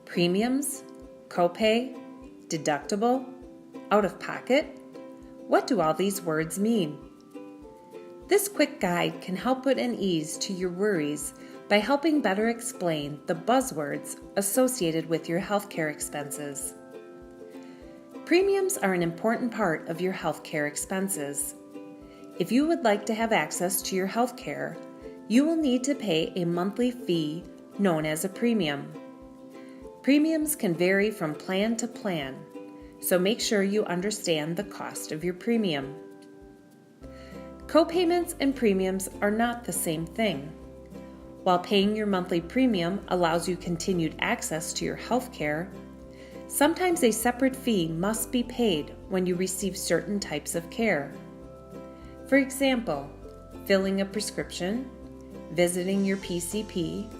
Premiums, copay, deductible, out-of-pocket? What do all these words mean? This quick guide can help put an ease to your worries by helping better explain the buzzwords associated with your healthcare expenses. Premiums are an important part of your healthcare expenses. If you would like to have access to your healthcare, you will need to pay a monthly fee known as a premium. Premiums can vary from plan to plan, so make sure you understand the cost of your premium. Copayments and premiums are not the same thing. While paying your monthly premium allows you continued access to your health care, sometimes a separate fee must be paid when you receive certain types of care. For example, filling a prescription, visiting your PCP,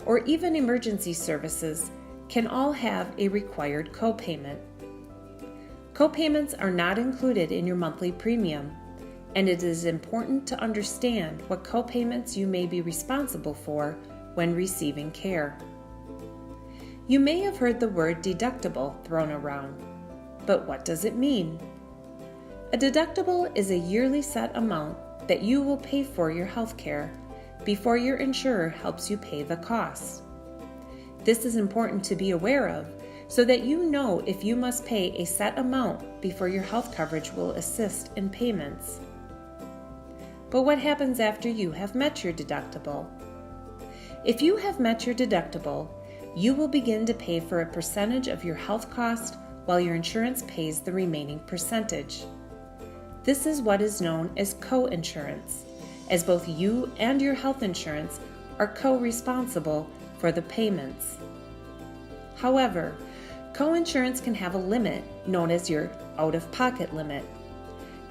or even emergency services can all have a required copayment. Copayments are not included in your monthly premium, and it is important to understand what copayments you may be responsible for when receiving care. You may have heard the word deductible thrown around, but what does it mean? A deductible is a yearly set amount that you will pay for your health care before your insurer helps you pay the costs. This is important to be aware of so that you know if you must pay a set amount before your health coverage will assist in payments. But what happens after you have met your deductible? If you have met your deductible, you will begin to pay for a percentage of your health cost while your insurance pays the remaining percentage. This is what is known as co-insurance, as both you and your health insurance are co-responsible for the payments. However, co-insurance can have a limit known as your out-of-pocket limit.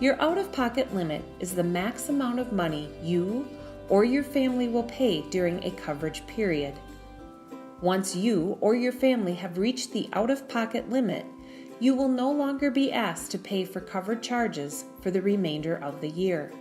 Your out-of-pocket limit is the max amount of money you or your family will pay during a coverage period. Once you or your family have reached the out-of-pocket limit, you will no longer be asked to pay for covered charges for the remainder of the year.